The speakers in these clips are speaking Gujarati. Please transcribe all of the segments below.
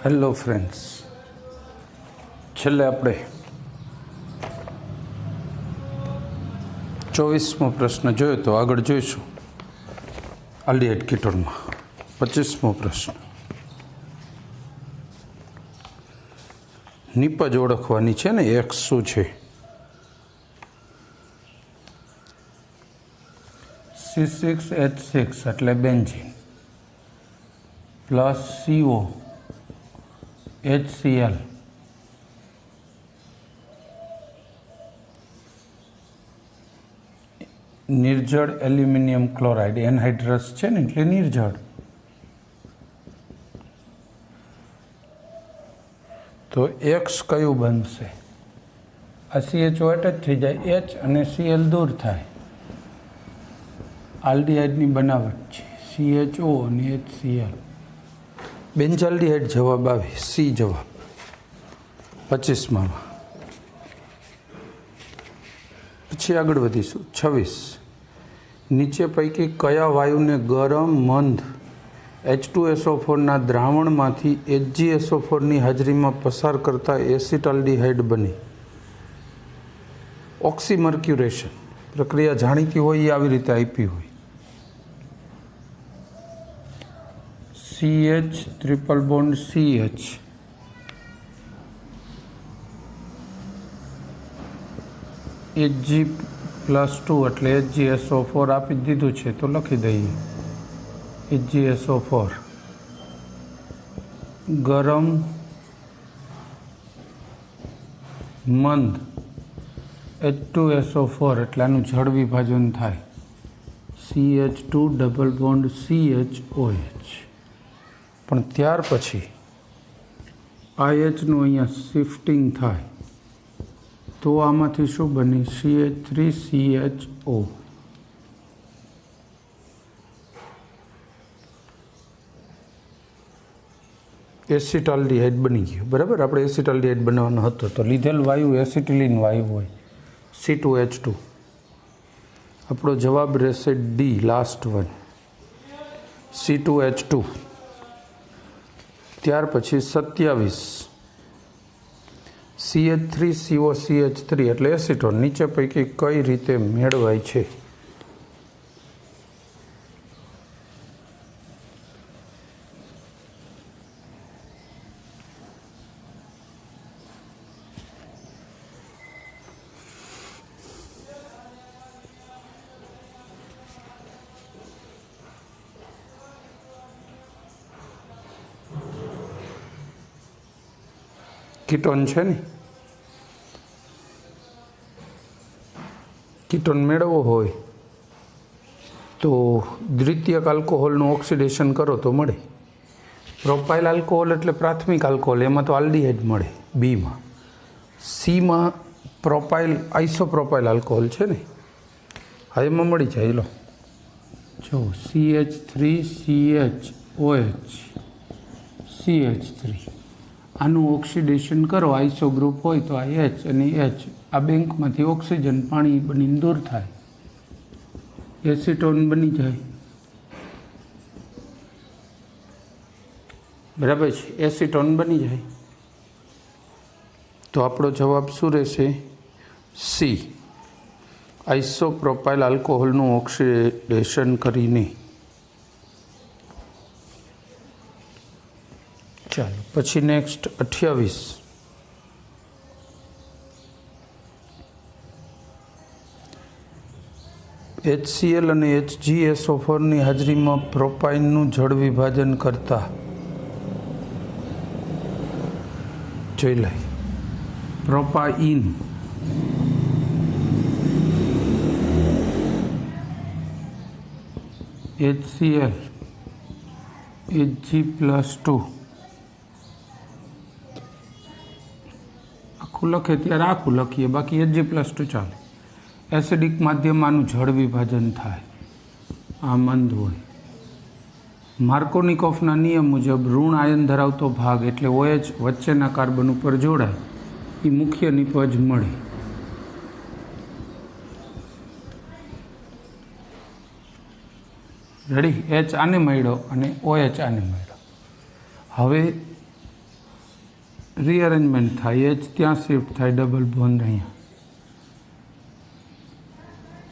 હેલો ફ્રેન્ડ્સ, છેલ્લે આપણે 24મો પ્રશ્ન જોયો તો આગળ જોઈશું આલ્ડીહાઇડ કીટોનમાં 25મો પ્રશ્ન. નિપજ ઓળખવાની છે ને, એક્સ શું છે? C6H6 એટલે બેન્ઝીન પ્લસ CO HCl નિર્જળ એલ્યુમિનિયમ ક્લોરાઇડ, એનહાઇડ્રસ છે ને એટલે નિર્જળ. તો એક્સ કયું બનશે? આ CHO એટેચ થઈ જાય, H અને Cl દૂર થાય. આલ્ડીહાઇડની બનાવટ છે CHO અને HCl. બેન્ઝાલ્ડીહાઇડ જવાબ આવે, સી જવાબ 25માં. પછી આગળ વધીશું 26. નીચે પૈકી કયા વાયુને ગરમ મંદ H2SO4ના દ્રાવણમાંથી HgSO4ની હાજરીમાં પસાર કરતા એસિટાલ્ડીહાઇડ બને? ઓક્સીમર્ક્યુરેશન પ્રક્રિયા જાણીતી હોય એ આવી રીતે આપી હોય. CH triple bond CH Hg+2 એટલે HgSO4 આપી દીધું છે તો લખી દઈએ HgSO4. ગરમ મંદ H2SO4 એટલે આનું જળ વિભાજન થાય CH2 ડબલ બોન્ડ CHOH. પણ ત્યાર પછી આ Hનું અહીંયા શિફ્ટિંગ થાય તો આમાંથી શું બને? CH3CHO. એસિટાલ્ડીહાઇડ બની ગયું. બરાબર, આપણે એસિટાલ્ડીહાઇડ બનાવવાનો હતો તો લીધેલ વાયુ એસિટિલિન વાયુ હોય C2H2. આપણો જવાબ રહેશે ડી, લાસ્ટ વન, C2H2. ત્યાર પછી 27. CH3COCH3 એટલે એસિટોન નીચે પૈકી કઈ રીતે મેળવાય છે? કીટોન છે ને, કીટોન મેળવવો હોય તો દ્વિતીયક આલ્કોહોલનું ઓક્સિડેશન કરો તો મળે. પ્રોપાઇલ આલ્કોહોલ એટલે પ્રાથમિક આલ્કોહોલ, એમાં તો આલ્ડીહાઇડ મળે બીમાં. સીમાં પ્રોપાઇલ આઇસોપ્રોપાઇલ આલ્કોહોલ છે ને, હા એમાં મળી જાય. લો જો CH3CHOH CH3 આનું ઓક્સિડેશન કરો, આઈસો ગ્રુપ હોય તો આ H અને H આ બેંકમાંથી ઓક્સિજન પાણી બનીને દૂર થાય, એસિટોન બની જાય. બરાબર છે, એસિટોન બની જાય. તો આપણો જવાબ શું રહેશે? સી, આઇસોપ્રોપાઇલ આલ્કોહોલનું ઓક્સિડેશન કરીને. ચાલો પછી નેક્સ્ટ 28. HCl અને HgSO4ની હાજરીમાં પ્રોપાઇનનું જળ વિભાજન કરતા જોઈ લઈ. પ્રોપાઇન HCl Hg+2 લખે ત્યારે આખું લખીએ, બાકી Hg+2 ચાલે. એસિડિક માધ્યમમાંનું જળ વિભાજન થાય, આ મંદ હોય. માર્કોનિકોફના નિયમ મુજબ ઋણ આયન ધરાવતો ભાગ એટલે OH વચ્ચેના કાર્બન ઉપર જોડાય એ મુખ્ય નિપજ મળે. રેડી, H આને મળ્યો અને OH આને મળ્યો. હવે રીઅરેન્જમેન્ટ થાય, એચ ત્યાં શિફ્ટ થાય, ડબલ બોન્ડ અહીંયા,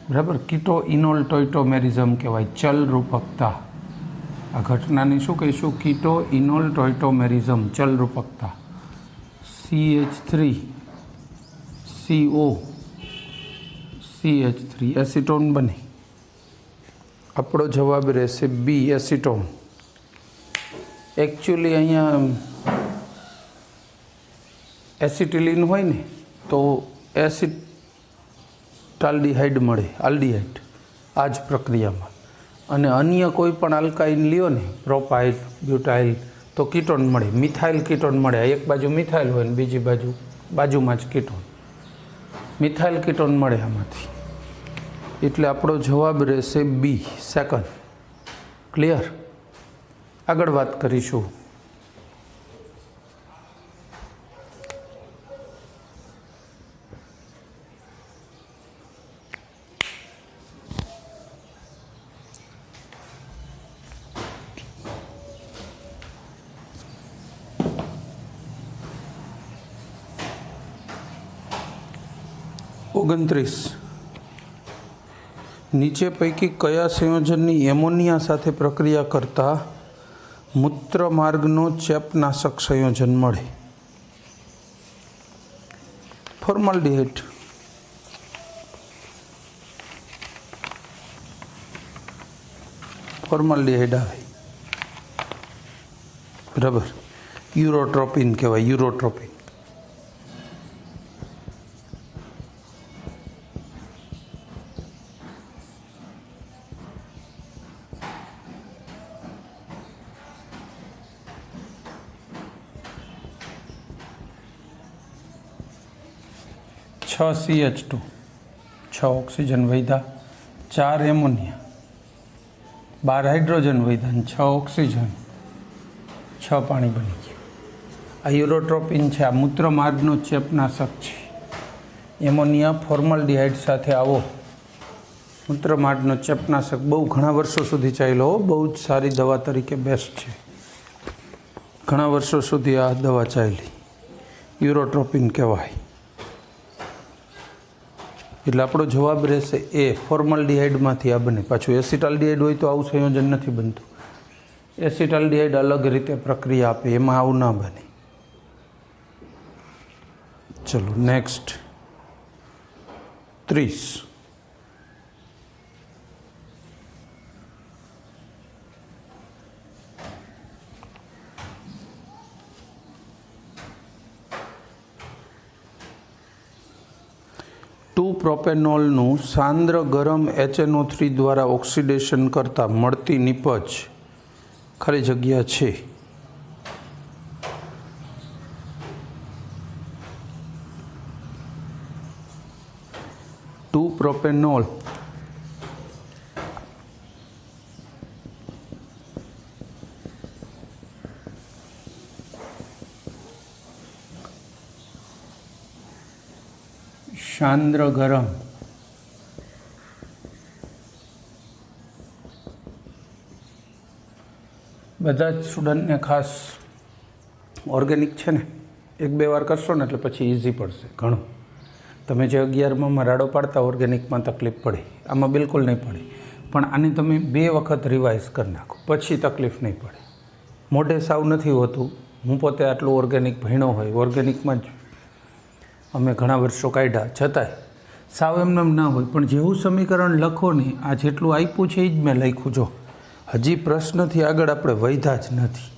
બરાબર. કીટો ઇનોલ ટોઇટોમેરિઝમ કહેવાય, ચલ રૂપકતા. આ ઘટનાની શું કહીશું? કીટો ઇનોલ ટોઇટોમેરિઝમ, ચલ રૂપકતા. CH3CO CH3 એસિટોન બને. આપણો જવાબ રહેશે બી, એસિટોન. એકચ્યુઅલી અહીંયા એસિટિલિન હોય ને તો એસિટાલ્ડિહાઇડ મળે, આલ્ડિહાઇડ, આ જ પ્રક્રિયામાં. અને અન્ય કોઈ પણ આલ્કાઇન લ્યો ને, પ્રોપાઇલ, બ્યુટાઇલ, તો કીટોન મળે, મિથાઇલ કીટોન મળે. એક બાજુ મિથાઇલ હોય ને બીજી બાજુમાં જ કીટોન, મિથાઇલ કીટોન મળે આમાંથી. એટલે આપણો જવાબ રહેશે બી, સેકન્ડ. ક્લિયર? આગળ વાત કરીશું. ઓગણત્રીસ. નીચે પૈકી કયા સંયોજનની એમોનિયા સાથે પ્રક્રિયા કરતા મૂત્રમાર્ગનો ચેપનાશક સંયોજન મળે? ફોર્માલ્ડિહાઇડ. ફોર્માલ્ડિહાઇડ આવે, બરાબર. યુરોટ્રોપિન કહેવાય, યુરોટ્રોપિન. CH2, 6 ઓક્સિજન વધ્યા, 4 એમોનિયા, 12 હાઇડ્રોજન વધ્યા, 6 ઓક્સિજન, 6 પાણી બની ગયા. આ યુરોટ્રોપિન છે, આ મૂત્રમાર્ગનો ચેપનાશક છે. એમોનિયા ફોર્માલ્ડિહાઇડ સાથે આવો મૂત્રમાર્ગનો ચેપનાશક બહુ ઘણા વર્ષો સુધી ચાલ્યો, બહુ જ સારી દવા તરીકે બેસ્ટ છે. ઘણા વર્ષો સુધી આ દવા ચાલી, યુરોટ્રોપિન કહેવાય. એટલે આપણો જવાબ રહેશે એ, ફોર્માલ્ડિહાઇડમાંથી આ બને. પાછું એસિટાલ્ડિહાઇડ હોય તો આવું સંયોજન નથી બનતું. એસિટાલ્ડિહાઇડ અલગ રીતે પ્રક્રિયા આપે, એમાં આવું ના બને. ચલો નેક્સ્ટ. 30. પ્રોપેનોલનું સાંદ્ર ગરમ HNO3 દ્વારા ઓક્સિડેશન કરતાં મળતી નિપજ ખાલી જગ્યા છે. ટુ પ્રોપેનોલ સાંદ્ર ગરમ બધા જ સ્ટુડન્ટને ખાસ ઓર્ગેનિક છે ને, 1-2 વાર કરશો ને એટલે પછી ઇઝી પડશે ઘણું. તમે જે 11માં રાડો પાડતા ઓર્ગેનિકમાં તકલીફ પડે, આમાં બિલકુલ નહીં પડે. પણ આને તમે 2 વખત રિવાઇઝ કરી નાખો પછી તકલીફ નહીં પડે. મોઢે સાવ નથી હોતું. હું પોતે આટલું ઓર્ગેનિક ભણ્યો હોય, ઓર્ગેનિકમાં જ અમે ઘણા વર્ષો કાઢ્યા, છતાંય સાવ એમને ના હોય. પણ જેવું સમીકરણ લખો ને, આ જેટલું આપ્યું છે એ જ મેં લખ્યું. જો હજી પ્રશ્નથી આગળ આપણે વધ્યા જ નથી.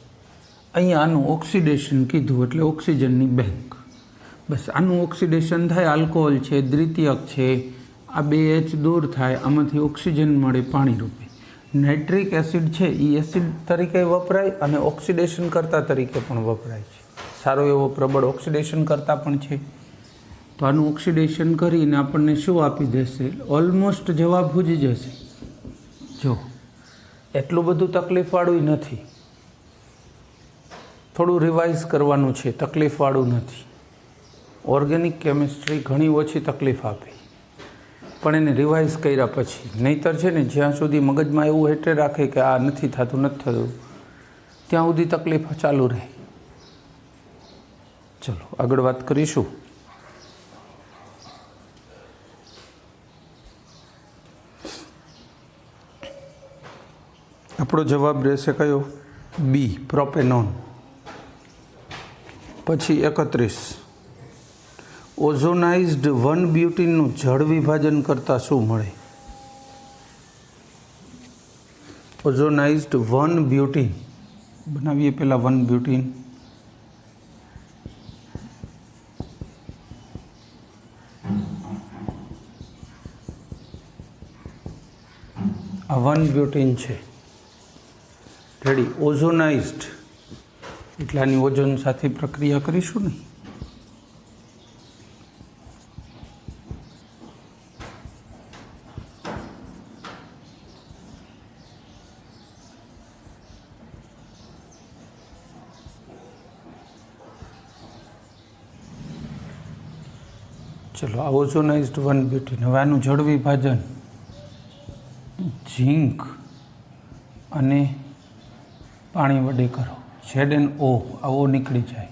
અહીંયા આનું ઓક્સિડેશન કીધું એટલે ઓક્સિજનની બેંક. બસ આનું ઓક્સિડેશન થાય, આલ્કોહોલ છે, દ્વિતીયક છે, આ 2H દૂર થાય, આમાંથી ઓક્સિજન મળે પાણી રૂપે. નાઇટ્રિક એસિડ છે એ એસિડ તરીકે વપરાય અને ઓક્સિડેશન કરતા તરીકે પણ વપરાય છે. સારો એવો પ્રબળ ઓક્સિડેશન કરતા પણ છે. તો આનું ઓક્સિડેશન કરીને આપણને શું આપી દેશે? ઓલમોસ્ટ જવાબ પૂજી જશે. જો એટલું બધું તકલીફવાળું નથી, થોડું રિવાઇઝ કરવાનું છે, તકલીફવાળું નથી. ઓર્ગેનિક કેમિસ્ટ્રી ઘણી ઓછી તકલીફ આપે, પણ એને રિવાઇઝ કર્યા પછી. નહીંતર છે ને, જ્યાં સુધી મગજમાં એવું હેઠે રાખે કે આ નથી થતું, ત્યાં સુધી તકલીફ ચાલુ રહે. चलो આગળ વાત કરીશું। આપણો જવાબ રહેશે કયો? બી, પ્રોપેનોન। પછી 31, ઓઝોનાઇઝ્ડ 1-બ્યુટીનનું જળ વિભાજન કરતાં શું મળે? ઓઝોનાઇઝ્ડ 1-બ્યુટીન બનાવીએ પહેલાં 1-બ્યુટીન। આ 1-બ્યુટીન છે, રેડી। ઓઝોનાઇઝ્ડ એટલે આની ઓઝોન સાથે પ્રક્રિયા કરીશું ને, ચલો આ ઓઝોનાઇઝ્ડ 1-બ્યુટીન। હવે આનું જળ વિભાજન ઝીંક અને પાણી વડે કરો, ZnO આવો નીકળી જાય।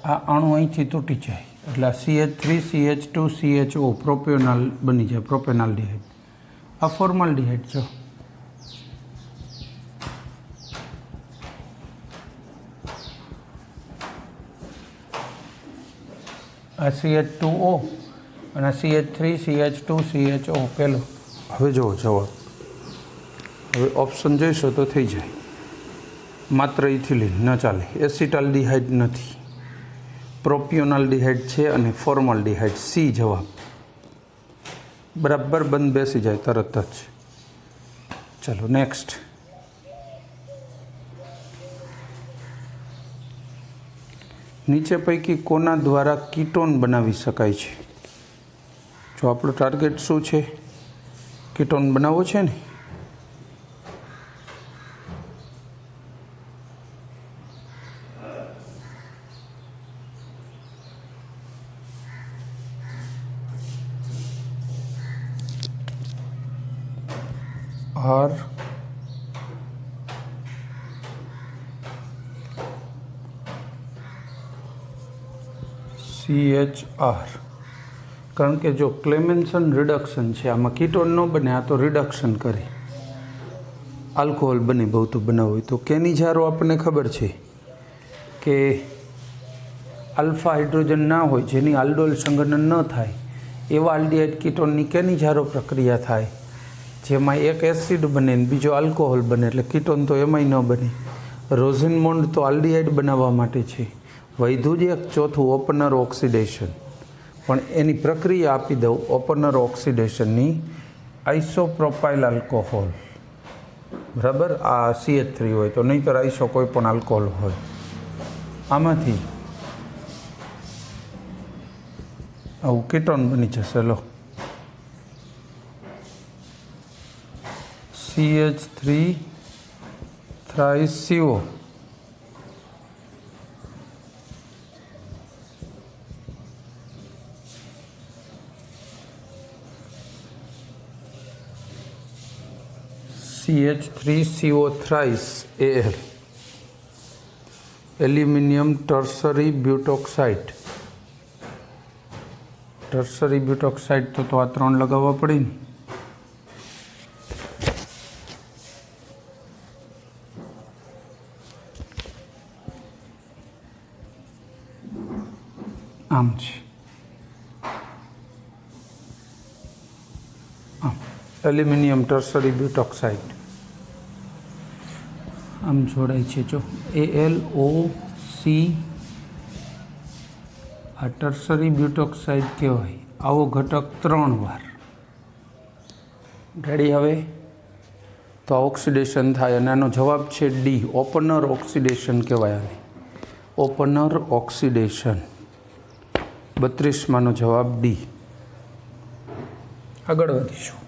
આ અણુ અહીંથી તૂટી જાય એટલે આ CH3CH2CHO પ્રોપેનોલ બની જાય, પ્રોપેનાલ્ડિહાઇડ। આ ફોર્માલ્ડિહાઇડ જો, આ CH2O અને CH3CH2CHO પહેલો। હવે જુઓ જવાબ, હવે ઓપ્શન જોઈશો તો થઈ જાય। માત્ર ઇથિલિન ન ચાલે, એસિટાલ્ડિહાઇડ નથી, પ્રોપિયોનાલ્ડિહાઇડ છે અને ફોર્માલ્ડિહાઇડ। સી જવાબ બરાબર બંધ બેસી જાય તરત જ। ચલો નેક્સ્ટ, નીચે પૈકી કોના દ્વારા કીટોન બનાવી શકાય છે? જો આપણો ટાર્ગેટ શું છે? કીટોન બનાવવો છે ને, R CHR, કારણ કે જો ક્લેમેન્સન રિડક્શન છે, આમાં કીટોન ન બને, આ તો રિડક્શન કરે, આલ્કોહોલ બને બહુ તો બનાવવું હોય તો। કેની જારો આપણને ખબર છે કે આલ્ફા હાઇડ્રોજન ના હોય, જેની આલ્ડોલ સંગઠન ન થાય, એવા આલ્ડિહાઇડ કીટોનની કેની જારો પ્રક્રિયા થાય, જેમાં એક એસિડ બને ને બીજો આલ્કોહોલ બને, એટલે કીટોન તો એમાંય ન બને। રોઝનમોન્ડ તો આલ્ડિહાઇડ બનાવવા માટે છે, વધ્યું જ એક ચોથું ઓપનર ઓક્સિડેશન, પણ એની પ્રક્રિયા આપી દઉં ઓપનર ઓક્સિડેશનની, આઇસોપ્રોપાઇલ આલ્કોહોલ, બરાબર। આ CH3 હોય તો, નહીંતર આઈસો કોઈ પણ આલ્કોહોલ હોય, આમાંથી આવું કીટોન બની જશે। લો CH3 thrice CO, CH3CO thrice Al, aluminium tertiary butoxide. Tertiary butoxide તો આ 3 લગાવવા પડે ને, આમ છે, આમ એલ્યુમિનિયમ ટર્સરી બ્યુટોક્સાઇડ આમ જોડાય છે જો, AlOC, આ ટર્સરી બ્યુટોક્સાઇડ કહેવાય। આવો ઘટક 3 વાર, રેડી। હવે તો આ ઓક્સિડેશન થાય અને આનો જવાબ છે ડી, ઓપનર ઓક્સિડેશન કહેવાય આને, ઓપનર ઓક્સિડેશન। 32માનો જવાબ ડી। આગળ વધીશું।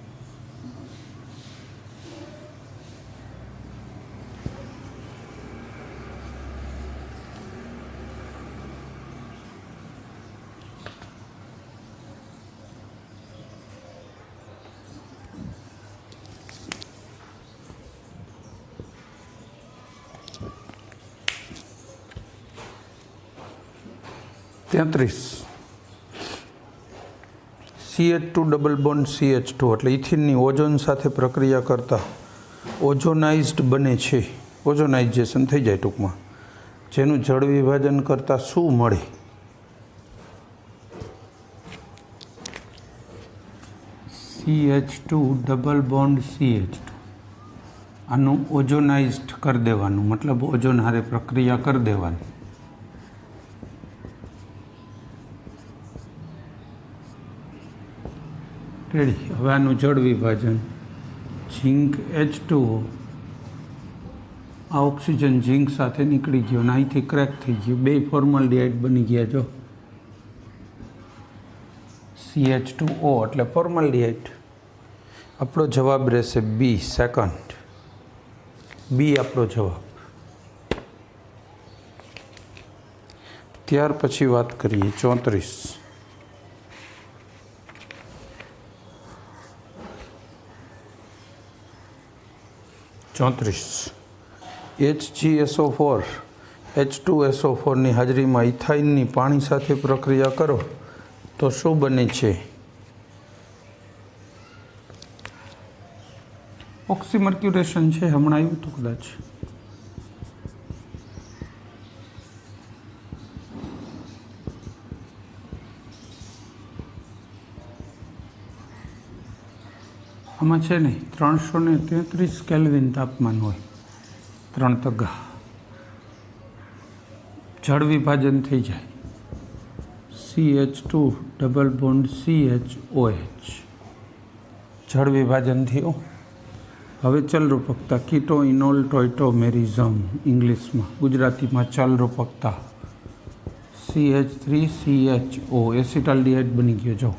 33 CH2 ડબલ બોન્ડ CH2 એટલે ઇથિનની ઓઝોન સાથે પ્રક્રિયા કરતાં ઓઝોનાઇઝ્ડ બને છે, ઓઝોનાઇઝેશન થઈ જાય ટૂંકમાં, જેનું જળ વિભાજન કરતાં શું મળે? CH2 ડબલ બોન્ડ CH2 આનું ઓઝોનાઇઝ્ડ કરી દેવાનું, મતલબ ઓઝોન હારે પ્રક્રિયા કરી દેવાની. રેડી. હવે આનું જળ વિભાજન ઝીંક H2O, આ ઓક્સિજન ઝીંક સાથે નીકળી ગયો અને અહીંથી ક્રેક થઈ ગયું, બે ફોર્મલ્ડિહાઇડ બની ગયા. જો CH2O એટલે ફોર્મલ્ડિહાઇડ. આપણો જવાબ રહેશે બી, સેકન્ડ. બી આપણો જવાબ. ત્યાર પછી વાત કરીએ 34. HgSO4 H2SO4 ની હાજરીમાં ઇથાઇનની પાણી સાથે પ્રક્રિયા કરો તો શું બને છે? ઓક્સીમર્ક્યુરેશન છે, હમણાં આવ્યું હતું કદાચ. આમાં છે ને 333 કેલ્વિન તાપમાન હોય, 3 તગા. જળ વિભાજન થઈ જાય CH2 ડબલ બોન્ડ CHOH, જળ વિભાજન થયું. હવે ચલરૂપકતા કીટો ઇનોલ ટોઇટોમેરિઝમ, ઇંગ્લિશમાં, ગુજરાતીમાં ચલરૂપકતા CH3CHO એસિટાલ્ડિહાઇડ બની ગયો. જો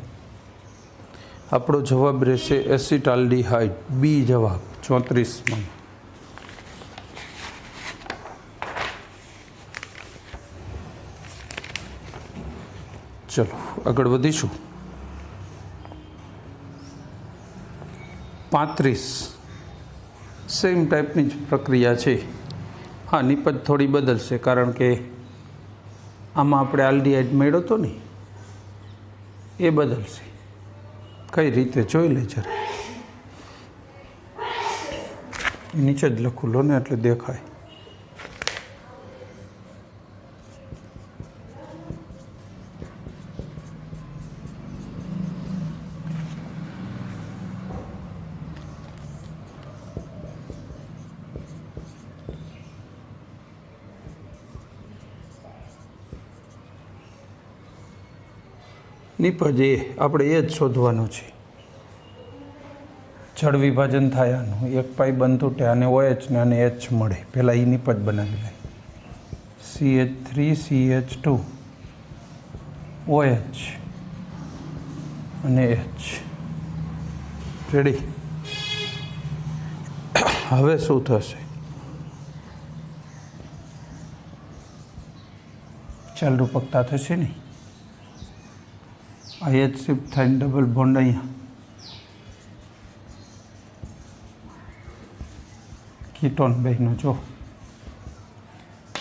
આપણો જવાબ રહેશે એસિટાલ્ડિહાઇડ, બી જવાબ 34માં. ચલો આગળ વધીશું. 35 સેમ ટાઈપની જ પ્રક્રિયા છે. હા, નિપજ થોડી બદલશે કારણ કે આમાં આપણે આલ્ડિહાઇડ મેળવ્યો હતો ને, એ બદલશે. કઈ રીતે જોઈ લે જરા. નીચે જ લખું લો ને એટલે દેખાય. નિપજ એ આપણે એ જ શોધવાનું છે. જળ વિભાજન થાય આનું, એક પાઈ બંધ તૂટે અને OH ને અને H મળે. પહેલાં એ નિપજ બનાવી લે. CH3CH2 OH અને H. રેડી. હવે શું થશે? ચલરૂપકતા થશે ને, આ H શિફ્ટ થાય ડબલ બોન્ડ અહીંયા, કીટોન બહેનો. જો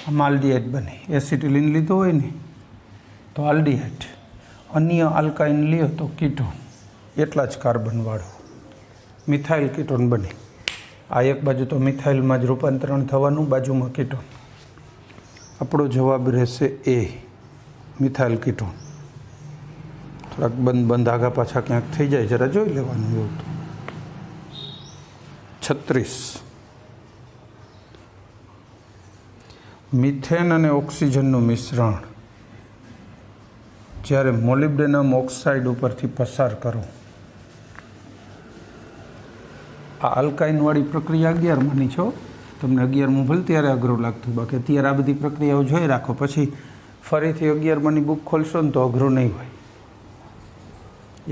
આમાં આલ્ડિહાઇડ બને. એસિટિલિન લીધો હોય ને તો આલ્ડિહાઇડ, અન્ય આલ્કાઇન લ્યો તો કીટોન, એટલા જ કાર્બનવાળો મિથાઇલ કીટોન બને. આ એક બાજુ તો મિથાઇલમાં જ રૂપાંતરણ થવાનું, બાજુમાં કીટોન. આપણો જવાબ રહેશે એ, મિથાઇલ કીટોન. થોડાક બંધ આગા પાછા ક્યાંક થઈ જાય, જરા જોઈ લેવાનું. એવું તો 36 મિથેન અને ઓક્સિજનનું મિશ્રણ જ્યારે મોલિબ્ડેનમ ઓક્સાઇડ ઉપરથી પસાર કરો. આ આલ્કાઇનવાળી પ્રક્રિયા 11માની છો. તમને 11મું ભલે ત્યારે અઘરું લાગતું, બાકી અત્યારે આ બધી પ્રક્રિયાઓ જોઈ રાખો, પછી ફરીથી 11માની બુક ખોલશો ને તો અઘરું નહીં હોય.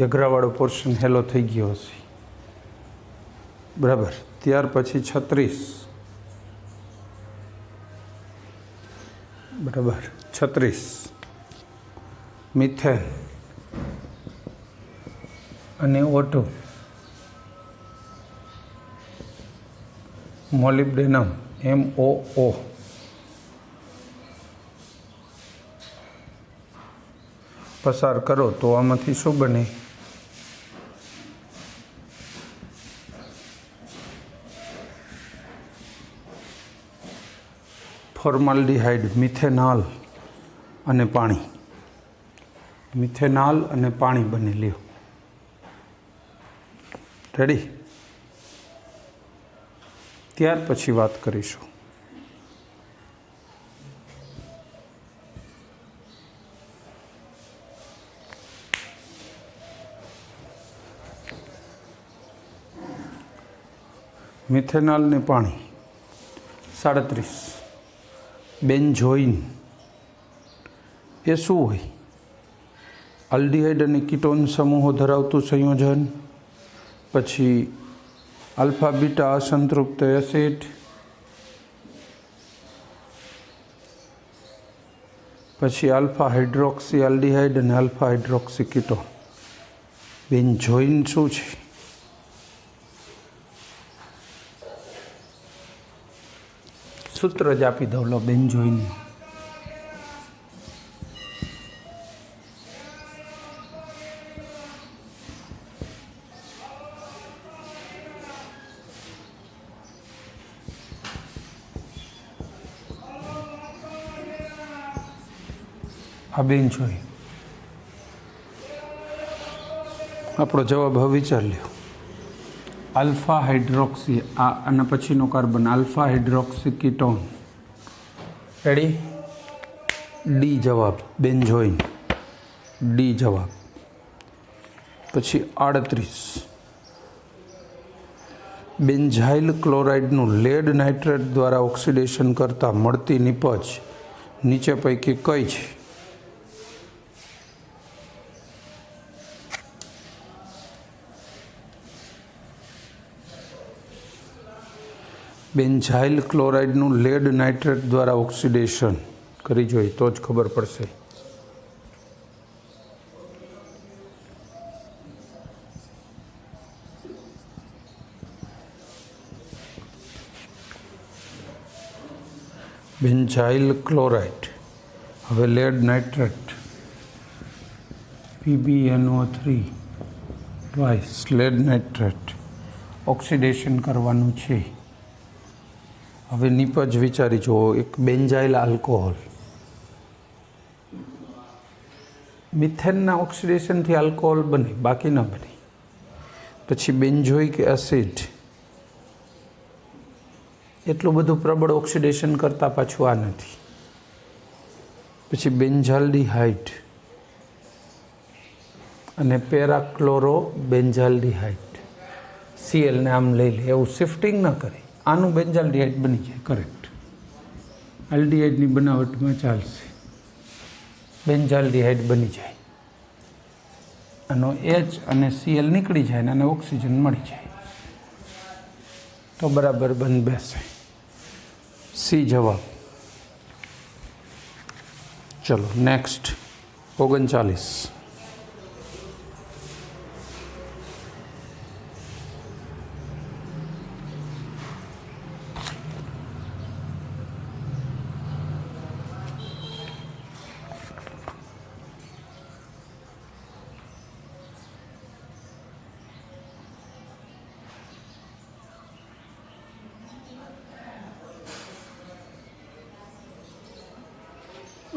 અઘરાવાળો પોર્શન હેલો થઈ ગયો હશે. બરાબર. ત્યાર પછી 36. બરાબર. 36 મિથેન અને O2 મોલિબ્ડેનમ MOO પસાર કરો તો આમાંથી શું બને? ફોર્માલ્ડિહાઇડ, મિથેનોલ અને પાણી. મિથેનોલ અને પાણી બને. લ્યો, રેડી? ત્યાર પછી વાત કરીશું. મિથેનોલ ને પાણી 37. બેન્ઝોઇન એ શું હોય? આલ્ડિહાઇડ અને કીટોન સમૂહો ધરાવતું સંયોજન. પછી આલ્ફા બીટા અસંતૃપ્ત એસિડ. પછી આલ્ફા હાઇડ્રોક્સી આલ્ડિહાઇડ અને આલ્ફા હાઇડ્રોક્સી કીટોન. બેન્ઝોઇન શું છે? સૂત્ર જ આપી દઉં લો બેન્ઝોઇનનું. આ બેન્ઝોઇન. આપણો જવાબ હવે વિચાર લ્યો. આલ્ફા હાઇડ્રોક્સી, આ અને પછીનો carbon alpha hydroxy ketone. Ready? D જવાબ બેન્ઝોઇન. ડી જવાબ. પછી 38. બેન્ઝાઇલ ક્લોરાઇડનું લેડ નાઇટ્રેટ દ્વારા ઓક્સિડેશન કરતાં મળતી નિપજ નીચે પૈકી કઈ છે? બેન્ઝાઇલ ક્લોરાઇડનું લેડ નાઇટ્રેટ દ્વારા ઓક્સિડેશન કરી જોઈએ તો જ ખબર પડશે. બેન્ઝાઇલ ક્લોરાઇડ, હવે lead nitrate PbNO3 twice lead nitrate oxidation કરવાનું છે. હવે નિપજ વિચારી જુઓ. એક બેન્ઝાઇલ આલ્કોહોલ, મિથેનના ઓક્સિડેશનથી આલ્કોહોલ બને, બાકી ન બને. પછી બેન્ઝોઇક એસિડ, એટલું બધું પ્રબળ ઓક્સિડેશન કરતાં પાછું આ નથી. પછી બેન્ઝાલ્ડિહાઇડ અને પેરાક્લોરો બેન્ઝાલ્ડિહાઇડ. Cl ને આમ લઈ લે, એવું શિફ્ટિંગ ન કરે. આનું બેન્ઝાલ્ડિહાઇડ બની જાય. કરેક્ટ. આલ્ડિહાઇડની બનાવટમાં ચાલશે. બેન્ઝાલ્ડિહાઇડ બની જાય. આનો H અને Cl નીકળી જાય ને આને ઓક્સિજન મળી જાય તો બરાબર બંધ બેસે. સી જવાબ. ચલો નેક્સ્ટ. 39.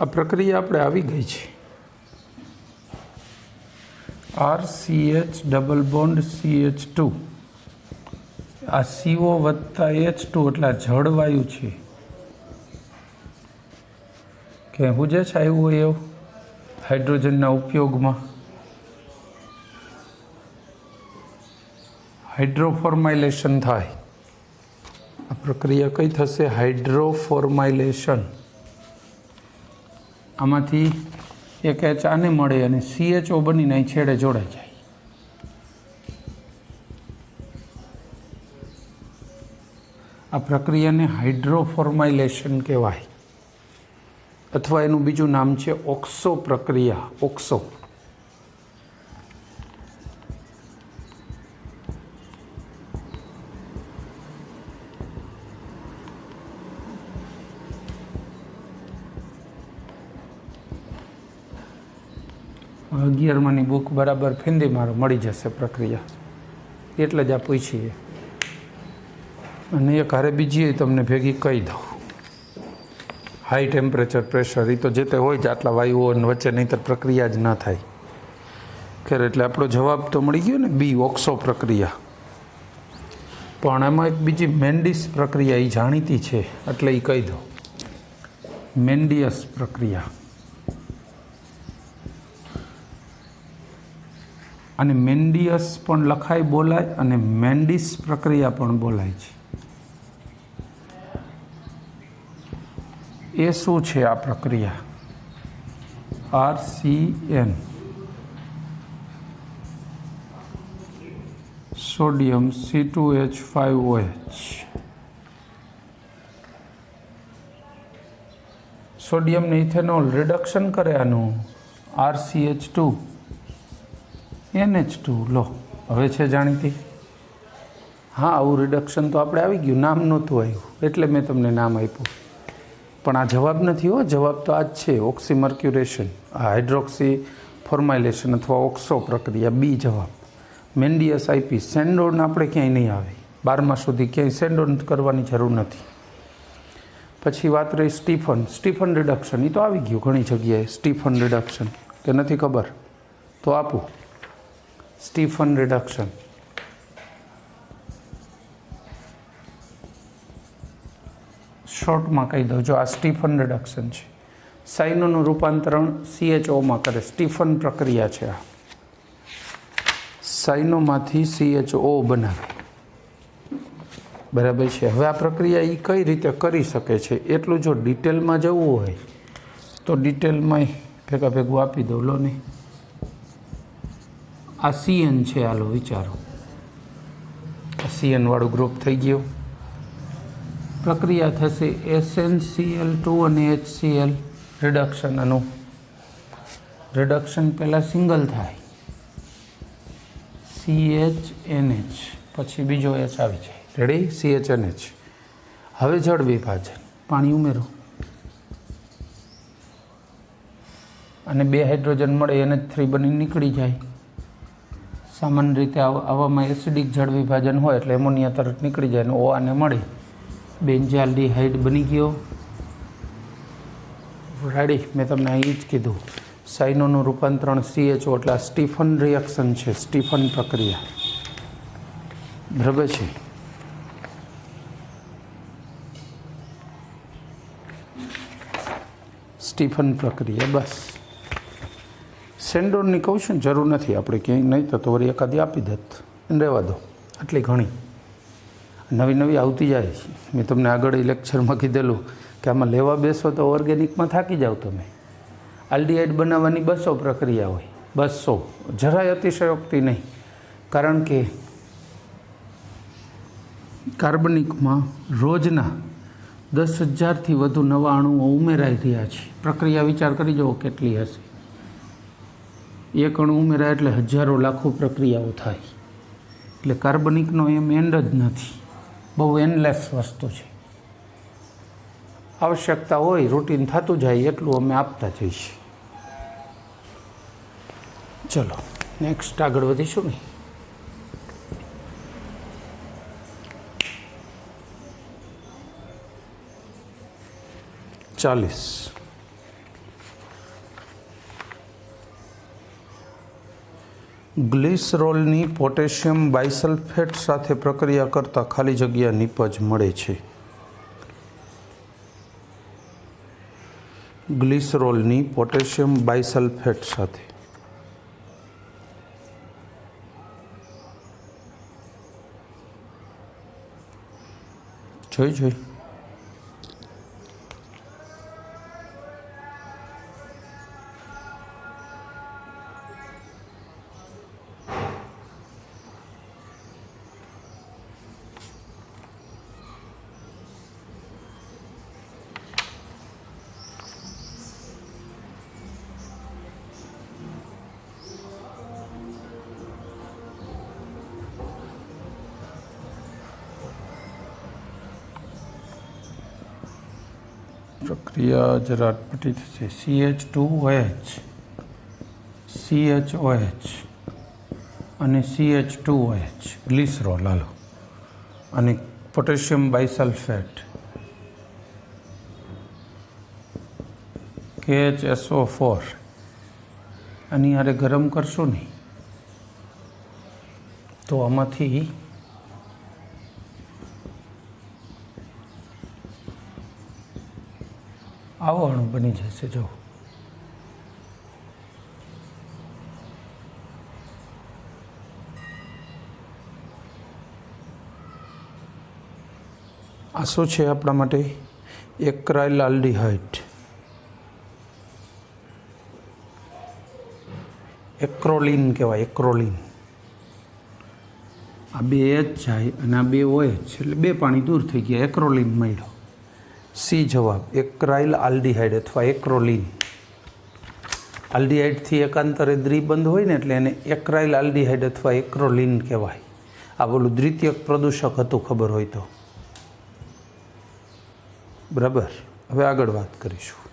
આ પ્રક્રિયા આપણે આવી ગઈ છે. RCH ડબલ બોન્ડ CH2, આ CO વત્તા H2 એટલે આ જળવાયુ છે કે હું જે આવ્યું હોય એવું હાઇડ્રોજનના ઉપયોગમાં હાઇડ્રોફોર્માઇલેશન થાય. આ પ્રક્રિયા કઈ થશે? હાઇડ્રોફોર્માઇલેશન. આમાંથી એક H આને મળે અને CHO બનીને અહીં છેડે જોડાઈ જાય. આ પ્રક્રિયાને હાઇડ્રોફોર્માઇલેશન કહેવાય, અથવા એનું બીજું નામ છે ઓક્સો પ્રક્રિયા. ઓક્સો. 11માની બુક બરાબર ફીંદી મારો મળી જશે પ્રક્રિયા, એટલે જ આ પૂછીએ. અને એક હારે બીજી તમને ભેગી કહી દઉં. હાઈ ટેમ્પરેચર પ્રેશર એ તો જે તે હોય જ, આટલા વાયુઓ વચ્ચે નહીંતર પ્રક્રિયા જ ના થાય. ખેર એટલે આપણો જવાબ તો મળી ગયો ને, બી ઓક્સો પ્રક્રિયા. પણ એમાં એક બીજી મેન્ડિસ પ્રક્રિયા એ જાણીતી છે એટલે એ કહી દો. મેન્ડિયસ પ્રક્રિયા. અને મેન્ડિયસ પણ લખાય બોલાય અને મેન્ડિસ પ્રક્રિયા પણ બોલાય છે. એ શું છે આ પ્રક્રિયા? RCN sodium C2H5OH. સોડિયમને ઇથેનોલ રિડક્શન કરે આનું RCH2 NH2 લો. હવે છે જાણીતી. હા, આવું રિડક્શન તો આપણે આવી ગયું, નામ નહોતું આવ્યું એટલે મેં તમને નામ આપ્યું. પણ આ જવાબ નથી હો, જવાબ તો આ જ છે, ઓક્સીમર્ક્યુરેશન, આ હાઇડ્રોક્સી ફોર્માઇલેશન અથવા ઓક્સો પ્રક્રિયા. બી જવાબ. મેન્ડિયસ આઈપી. સેન્ડોન આપણે ક્યાંય નહીં આવે, 12મા સુધી ક્યાંય સેન્ડોન કરવાની જરૂર નથી. પછી વાત રહી સ્ટીફન રિડક્શન. એ તો આવી ગયું ઘણી જગ્યાએ. સ્ટીફન રિડક્શન કે નથી ખબર તો આપું. સ્ટીફન રિડક્શન શોર્ટમાં કહી દઉં, જો આ સ્ટીફન રિડક્શન છે. સાઇનોનું રૂપાંતરણ CHOમાં કરે, સ્ટીફન પ્રક્રિયા છે આ. સાઇનોમાંથી CHO બનાવે, બરાબર છે. હવે આ પ્રક્રિયા એ કઈ રીતે કરી શકે છે એટલું જો ડિટેલમાં જવું હોય તો ડિટેલમાં ભેગા ભેગું આપી દઉં. લો ને, આ CN છે, હાલો વિચારો. આ CN વાળું ગ્રુપ થઈ ગયું. પ્રક્રિયા થશે SnCl2 અને HCl રિડક્શન. આનું રિડક્શન પહેલાં સિંગલ થાય CHNH, પછી બીજો H આવી જાય. રેડી? CHNH. હવે જળ વિભાજન, પાણી ઉમેરો અને 2 હાઇડ્રોજન મળે, NH3 બની નીકળી જાય. સામાન્ય રીતે આવામાં એસિડિક જળ વિભાજન હોય એટલે એમોનિયા તરત નીકળી જાય અને O આને મળે, બેન્ઝાલ્ડિહાઇડ બની ગયો. રેડી? મેં તમને અહીં જ કીધું, સાઇનોનું રૂપાંતરણ CHO એટલે આ સ્ટીફન રિએક્શન છે, સ્ટીફન પ્રક્રિયા. બરાબર છે. સ્ટીફન પ્રક્રિયા. બસ સેન્ડોનની કહું છું, જરૂર નથી આપણે ક્યાંય નહીં તો વળી એકાદી આપી દેત, રહેવા દો. આટલી ઘણી નવી નવી આવતી જાય છે. મેં તમને આગળ લેક્ચરમાં કીધેલું કે આમાં લેવા બેસો તો ઓર્ગેનિકમાં થાકી જાઓ તમે. આલ્ડીહાઇડ બનાવવાની 200 પ્રક્રિયા હોય, 200, જરાય અતિશયોક્તિ નહીં. કારણ કે કાર્બનિકમાં રોજના 10,000થી વધુ નવા અણુઓ ઉમેરાઈ રહ્યા છે. પ્રક્રિયા વિચાર કરી જુઓ કેટલી હશે. એક અણુ ઉમેરાય એટલે હજારો લાખો પ્રક્રિયાઓ થાય. એટલે કાર્બનિકનો એમ એન્ડ જ નથી, બહુ એન્ડલેસ વસ્તુ છે. આવશ્યકતા હોય રૂટીન થતું જાય એટલું અમે આપતા જઈશું. ચલો નેક્સ્ટ આગળ વધીશું ને. ચાલીસ. ગ્લિસરોલની પોટેશિયમ બાયસલ્ફેટ સાથે પ્રક્રિયા કરતાં ખાલી જગ્યા નિપજ મળે છે. ગ્લિસરોલની પોટેશિયમ બાયસલ્ફેટ સાથે જોઈ પ્રક્રિયા જરા અટપટી થશે. CH2OH CHOH અને CH2OH ગ્લિસરોલ હાલો, અને પોટેશિયમ બાયસલ્ફેટ KHSO4 આની હારે ગરમ કરશો ને તો આમાંથી આવો અણુ બની જશે. જો આ શું છે આપણા માટે? એક્રાઇલ આલ્ડીહાઇડ, એક્રોલિન કહેવાય. એક્રોલિન આ બે H જાય અને આ બે OH એટલે બે પાણી દૂર થઈ ગયા, એક્રોલિન મળ્યો. સી જવાબ, એક્રાઇલ આલ્ડીહાઇડ અથવા એક્રોલિન. આલ્ડીહાઇડથી એકાંતરે દ્વિબંધ હોય ને એટલે એને એક્રાઇલ આલ્ડીહાઇડ અથવા એક્રોલિન કહેવાય. આ બોલું દ્વિતીયક પ્રદૂષક હતું, ખબર હોય તો. બરાબર, હવે આગળ વાત કરીશું.